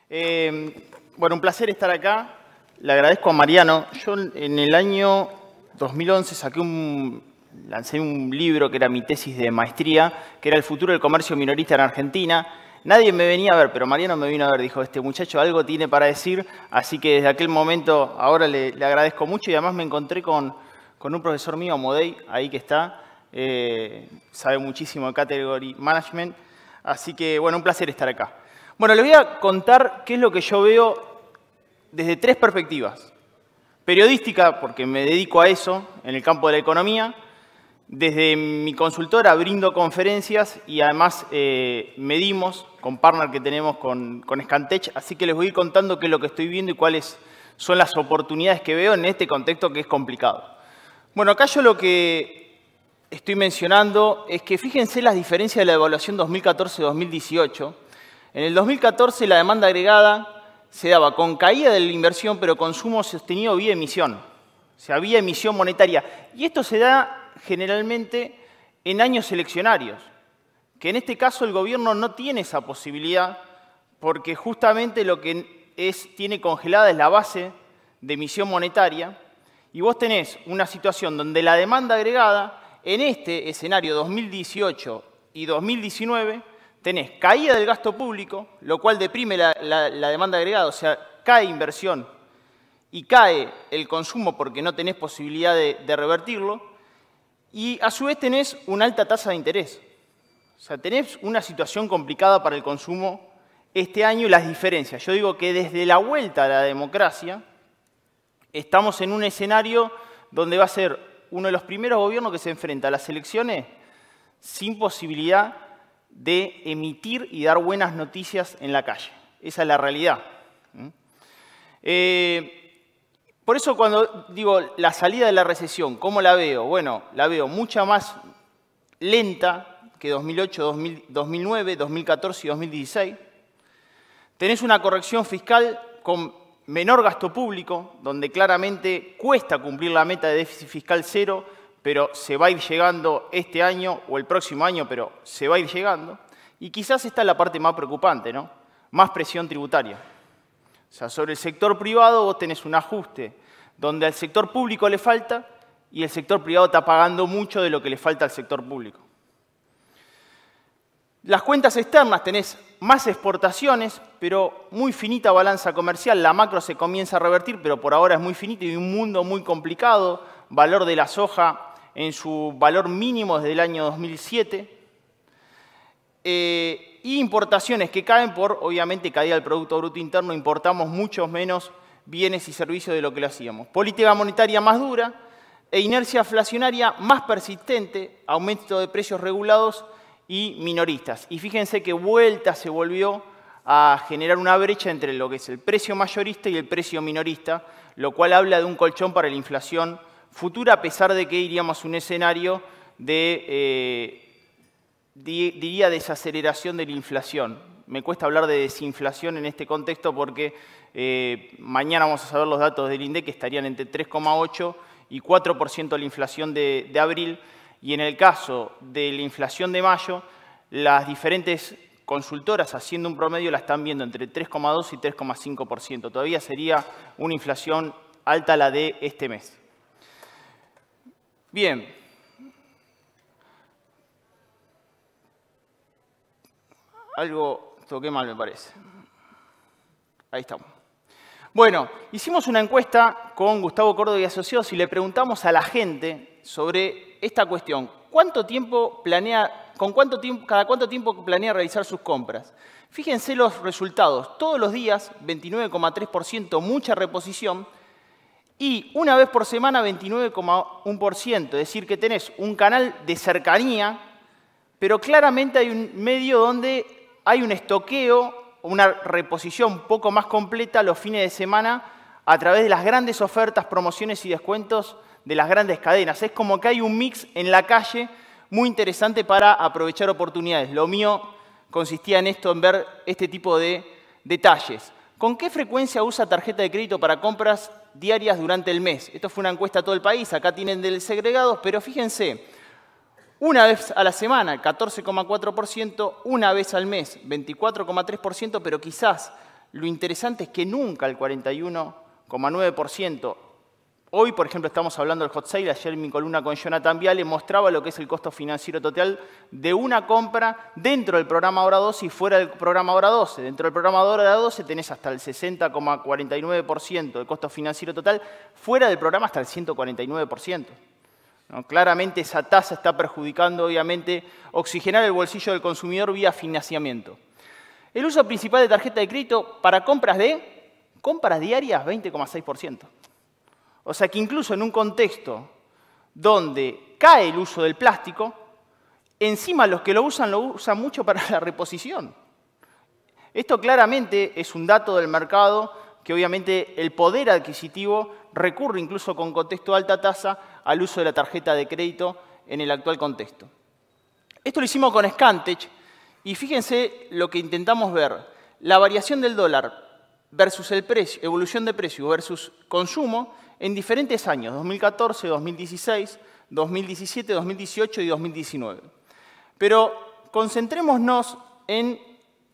Bueno, un placer estar acá. Le agradezco a Mariano. Yo en el año 2011 lancé un libro que era mi tesis de maestría, que era El futuro del comercio minorista en Argentina. Nadie me venía a ver, pero Mariano me vino a ver. Dijo, este muchacho algo tiene para decir. Así que desde aquel momento ahora le agradezco mucho y además me encontré con un profesor mío, Amodei, ahí que está. Sabe muchísimo de Category Management. Así que, bueno, un placer estar acá. Bueno, les voy a contar qué es lo que yo veo desde tres perspectivas. Periodística, porque me dedico a eso, en el campo de la economía. Desde mi consultora brindo conferencias y además medimos con partner que tenemos con Scantech. Así que les voy a ir contando qué es lo que estoy viendo y cuáles son las oportunidades que veo en este contexto que es complicado. Bueno, acá yo lo que estoy mencionando es que fíjense las diferencias de la evaluación 2014-2018. En el 2014 la demanda agregada se daba con caída de la inversión, pero consumo sostenido vía emisión. O sea, vía emisión monetaria. Y esto se da generalmente en años eleccionarios, que en este caso el gobierno no tiene esa posibilidad porque justamente lo que tiene congelada es la base de emisión monetaria y vos tenés una situación donde la demanda agregada en este escenario 2018 y 2019 tenés caída del gasto público, lo cual deprime la demanda agregada, o sea, cae inversión y cae el consumo porque no tenés posibilidad de revertirlo, y a su vez tenés una alta tasa de interés. O sea, tenés una situación complicada para el consumo este año y las diferencias. Yo digo que desde la vuelta a la democracia estamos en un escenario donde va a ser uno de los primeros gobiernos que se enfrenta a las elecciones sin posibilidad de emitir y dar buenas noticias en la calle. Esa es la realidad. Por eso cuando digo la salida de la recesión, ¿cómo la veo? Bueno, la veo mucha más lenta que 2008, 2009, 2014 y 2016. Tenés una corrección fiscal con menor gasto público, donde claramente cuesta cumplir la meta de déficit fiscal cero, pero se va a ir llegando este año o el próximo año, pero se va a ir llegando. Y quizás esta es la parte más preocupante, ¿no? Más presión tributaria. O sea, sobre el sector privado vos tenés un ajuste donde al sector público le falta y el sector privado está pagando mucho de lo que le falta al sector público. Las cuentas externas tenés más exportaciones, pero muy finita balanza comercial. La macro se comienza a revertir, pero por ahora es muy finita y un mundo muy complicado. Valor de la soja en su valor mínimo desde el año 2007. Y importaciones que caen por, obviamente, caída del Producto Bruto Interno. Importamos muchos menos bienes y servicios de lo que lo hacíamos. Política monetaria más dura e inercia inflacionaria más persistente, aumento de precios regulados y minoristas. Y fíjense que se volvió a generar una brecha entre lo que es el precio mayorista y el precio minorista, lo cual habla de un colchón para la inflación futura, a pesar de que iríamos a un escenario de, diría, desaceleración de la inflación. Me cuesta hablar de desinflación en este contexto porque mañana vamos a saber los datos del INDEC que estarían entre 3,8 y 4% la inflación de abril. Y en el caso de la inflación de mayo, las diferentes consultoras haciendo un promedio la están viendo entre 3,2 y 3,5%. Todavía sería una inflación alta la de este mes. Bien. Algo toqué mal, me parece. Ahí estamos. Bueno, hicimos una encuesta con Gustavo Córdoba y Asociados y le preguntamos a la gente sobre esta cuestión. ¿Cada cuánto tiempo planea realizar sus compras? Fíjense los resultados. Todos los días, 29,3%, mucha reposición. Y una vez por semana, 29,1%. Es decir, que tenés un canal de cercanía, pero claramente hay un medio donde hay un estoqueo, una reposición un poco más completa los fines de semana a través de las grandes ofertas, promociones y descuentos de las grandes cadenas. Es como que hay un mix en la calle muy interesante para aprovechar oportunidades. Lo mío consistía en esto, en ver este tipo de detalles. ¿Con qué frecuencia usa tarjeta de crédito para compras diarias durante el mes? Esto fue una encuesta a todo el país, acá tienen del segregados, pero fíjense, una vez a la semana, 14,4%, una vez al mes, 24,3%, pero quizás lo interesante es que nunca el 41,9%. Hoy, por ejemplo, estamos hablando del hot sale. Ayer en mi columna con Jonathan Viale mostraba lo que es el costo financiero total de una compra dentro del programa Hora 12 y fuera del programa Hora 12. Dentro del programa Hora 12 tenés hasta el 60,49% de costo financiero total. Fuera del programa hasta el 149%. ¿No? Claramente esa tasa está perjudicando, obviamente, oxigenar el bolsillo del consumidor vía financiamiento. El uso principal de tarjeta de crédito para compras diarias, 20,6%. O sea que incluso en un contexto donde cae el uso del plástico, encima los que lo usan mucho para la reposición. Esto claramente es un dato del mercado que obviamente el poder adquisitivo recurre incluso con contexto de alta tasa al uso de la tarjeta de crédito en el actual contexto. Esto lo hicimos con Scantech y fíjense lo que intentamos ver. La variación del dólar versus el precio, evolución de precio versus consumo en diferentes años, 2014, 2016, 2017, 2018 y 2019. Pero concentrémonos en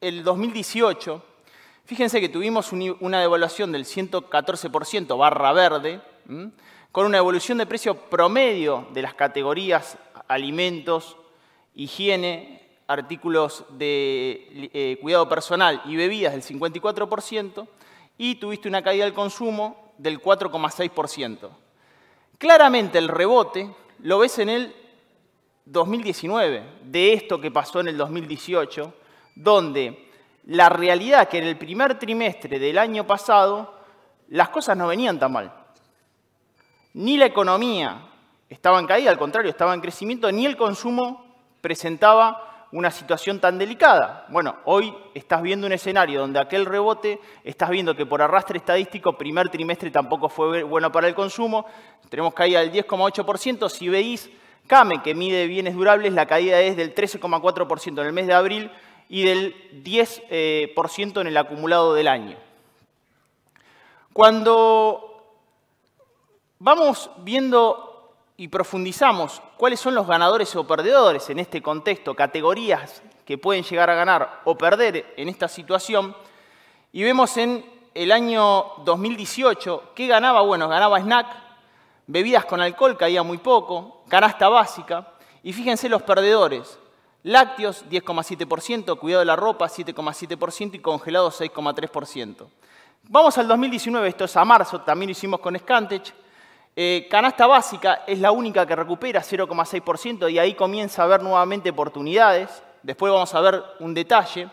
el 2018. Fíjense que tuvimos una devaluación del 114% barra verde, con una evolución de precio promedio de las categorías alimentos, higiene, artículos de cuidado personal y bebidas del 54%, y tuviste una caída del consumo del 4,6%. Claramente el rebote lo ves en el 2019, de esto que pasó en el 2018, donde la realidad que en el primer trimestre del año pasado las cosas no venían tan mal. Ni la economía estaba en caída, al contrario, estaba en crecimiento, ni el consumo presentaba una situación tan delicada. Bueno, hoy estás viendo un escenario donde aquel rebote, estás viendo que por arrastre estadístico, primer trimestre tampoco fue bueno para el consumo, tenemos caída del 10,8%, si veis CAME, que mide bienes durables, la caída es del 13,4% en el mes de abril y del 10% en el acumulado del año. Cuando vamos viendo y profundizamos cuáles son los ganadores o perdedores en este contexto, categorías que pueden llegar a ganar o perder en esta situación, y vemos en el año 2018 ¿qué ganaba? Bueno, ganaba snack, bebidas con alcohol caía muy poco, canasta básica, y fíjense los perdedores, lácteos 10,7%, cuidado de la ropa 7,7% y congelados 6,3%. Vamos al 2019, esto es a marzo, también lo hicimos con Scantech. Canasta básica es la única que recupera 0,6% y ahí comienza a haber nuevamente oportunidades. Después vamos a ver un detalle.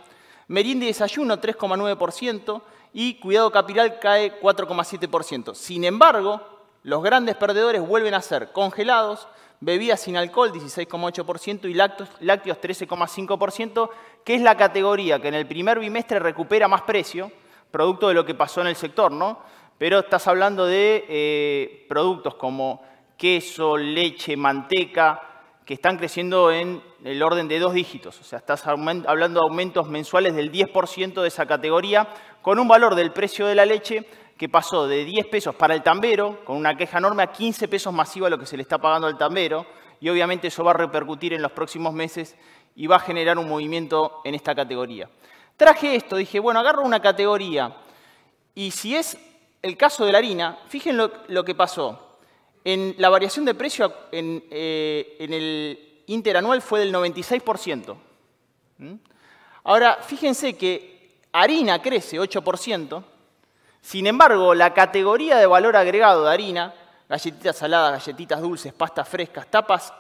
Merienda y desayuno 3,9% y cuidado capilar cae 4,7%. Sin embargo, los grandes perdedores vuelven a ser congelados, bebidas sin alcohol 16,8% y lácteos 13,5%, que es la categoría que en el primer bimestre recupera más precio, producto de lo que pasó en el sector, ¿no? Pero estás hablando de productos como queso, leche, manteca, que están creciendo en el orden de 2 dígitos. O sea, estás hablando de aumentos mensuales del 10% de esa categoría, con un valor del precio de la leche que pasó de 10 pesos para el tambero, con una queja enorme, a 15 pesos masiva lo que se le está pagando al tambero. Y obviamente eso va a repercutir en los próximos meses y va a generar un movimiento en esta categoría. Traje esto, dije, bueno, agarro una categoría y si es el caso de la harina, fíjense lo que pasó. En la variación de precio en el interanual fue del 96%. Ahora, fíjense que harina crece 8%. Sin embargo, la categoría de valor agregado de harina, galletitas saladas, galletitas dulces, pastas frescas, tapas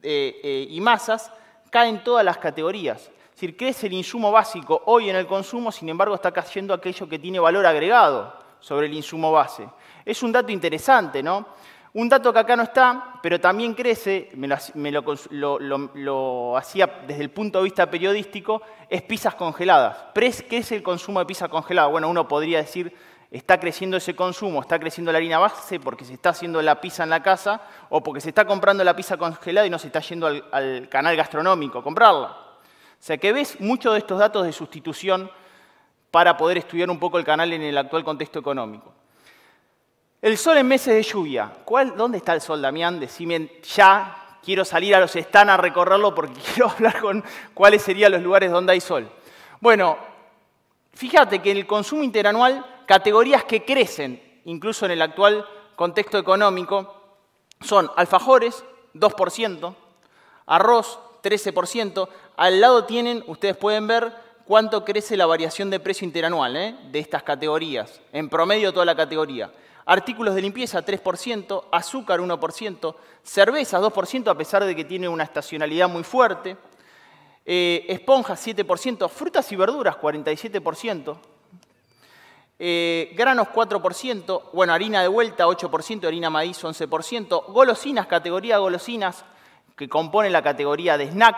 y masas, caen todas las categorías. Es decir, crece el insumo básico hoy en el consumo, sin embargo, está cayendo aquello que tiene valor agregado sobre el insumo base. Es un dato interesante, ¿no? Un dato que acá no está, pero también crece, lo hacía desde el punto de vista periodístico, es pizzas congeladas. Crece el consumo de pizza congelada. Bueno, uno podría decir, está creciendo ese consumo, está creciendo la harina base porque se está haciendo la pizza en la casa o porque se está comprando la pizza congelada y no se está yendo al canal gastronómico a comprarla. O sea que ves muchos de estos datos de sustitución para poder estudiar un poco el canal en el actual contexto económico. El sol en meses de lluvia. ¿Dónde está el sol, Damián? Decime ya, quiero salir a los stands a recorrerlo porque quiero hablar con cuáles serían los lugares donde hay sol. Bueno, Fíjate que en el consumo interanual, categorías que crecen, incluso en el actual contexto económico, son alfajores, 2%, arroz, 13%. Al lado tienen, ustedes pueden ver cuánto crece la variación de precio interanual de estas categorías, en promedio toda la categoría. Artículos de limpieza, 3%, azúcar, 1%, cervezas, 2%, a pesar de que tiene una estacionalidad muy fuerte. Esponjas, 7%, frutas y verduras, 47%, granos, 4%, bueno, harina de vuelta, 8%, harina maíz, 11%, golosinas, categoría de golosinas, que compone la categoría de snack,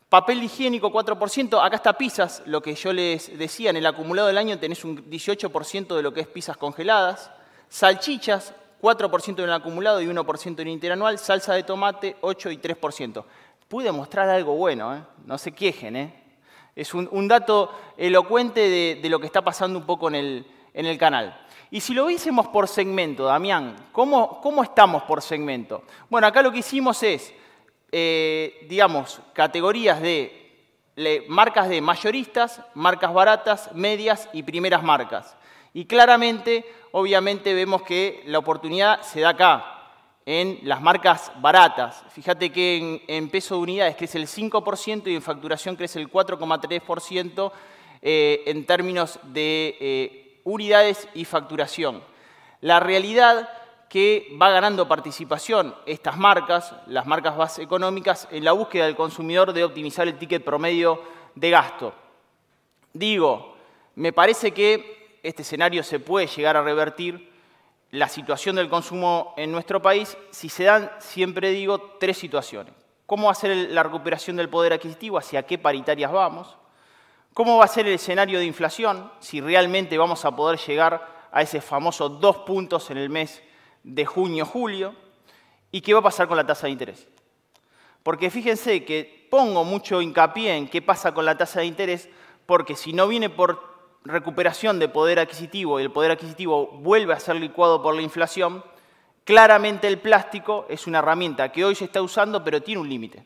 papel higiénico, 4%, acá está pizzas, lo que yo les decía, en el acumulado del año tenés un 18% de lo que es pizzas congeladas, salchichas, 4% en el acumulado y 1% en el interanual, salsa de tomate, 8% y 3%. Pude mostrar algo bueno, no se quejen. Es un dato elocuente de lo que está pasando un poco en el canal. Y si lo viésemos por segmento, Damián, ¿cómo estamos por segmento? Bueno, acá lo que hicimos es, digamos, categorías de marcas de mayoristas, marcas baratas, medias y primeras marcas. Y claramente, obviamente, vemos que la oportunidad se da acá, en las marcas baratas. Fíjate que en peso de unidades crece el 5% y en facturación crece el 4,3% en términos de unidades y facturación. La realidad que va ganando participación estas marcas, las marcas base económicas, en la búsqueda del consumidor de optimizar el ticket promedio de gasto. Digo, me parece que este escenario se puede llegar a revertir la situación del consumo en nuestro país si se dan, siempre digo, tres situaciones. ¿Cómo va a ser la recuperación del poder adquisitivo? ¿Hacia qué paritarias vamos? ¿Cómo va a ser el escenario de inflación? Si realmente vamos a poder llegar a ese famoso 2 puntos en el mes de junio-julio. ¿Y qué va a pasar con la tasa de interés? Porque fíjense que pongo mucho hincapié en qué pasa con la tasa de interés, porque si no viene por recuperación de poder adquisitivo y el poder adquisitivo vuelve a ser licuado por la inflación, claramente el plástico es una herramienta que hoy se está usando, pero tiene un límite.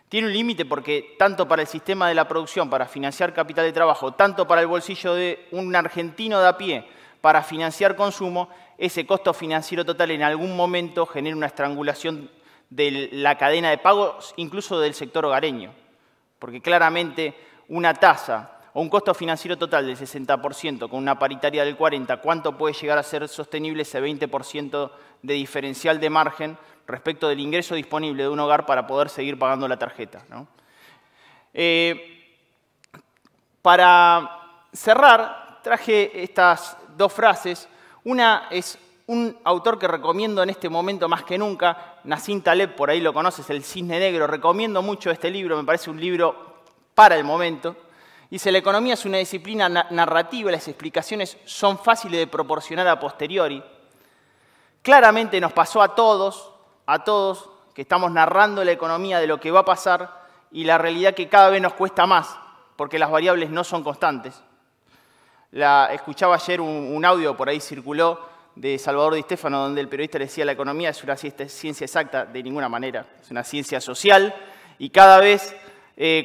Tiene un límite porque tanto para el sistema de la producción, para financiar capital de trabajo, tanto para el bolsillo de un argentino de a pie, para financiar consumo, ese costo financiero total en algún momento genera una estrangulación de la cadena de pagos, incluso del sector hogareño. Porque claramente una tasa o un costo financiero total del 60% con una paritaria del 40%, ¿cuánto puede llegar a ser sostenible ese 20% de diferencial de margen respecto del ingreso disponible de un hogar para poder seguir pagando la tarjeta, ¿no? Para cerrar, traje estas dos frases. Una es un autor que recomiendo en este momento más que nunca, Nassim Taleb, por ahí lo conoces, El Cisne Negro. Recomiendo mucho este libro, me parece un libro para el momento. Dice, la economía es una disciplina narrativa, las explicaciones son fáciles de proporcionar a posteriori. Claramente nos pasó a todos, que estamos narrando la economía de lo que va a pasar y la realidad que cada vez nos cuesta más, porque las variables no son constantes. Escuchaba ayer un audio, por ahí circuló, de Salvador Di Stéfano, donde el periodista decía la economía es una ciencia exacta, de ninguna manera, es una ciencia social y cada vez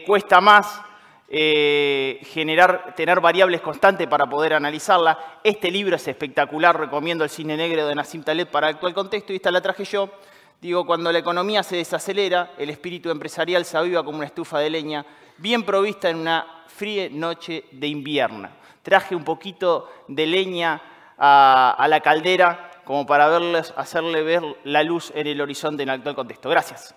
cuesta más tener variables constantes para poder analizarla. Este libro es espectacular, recomiendo El Cisne Negro de Nassim Taleb para el actual contexto y esta la traje yo. Digo, cuando la economía se desacelera, el espíritu empresarial se aviva como una estufa de leña, bien provista en una fría noche de invierno. Traje un poquito de leña a la caldera como para hacerle ver la luz en el horizonte en el actual contexto. Gracias.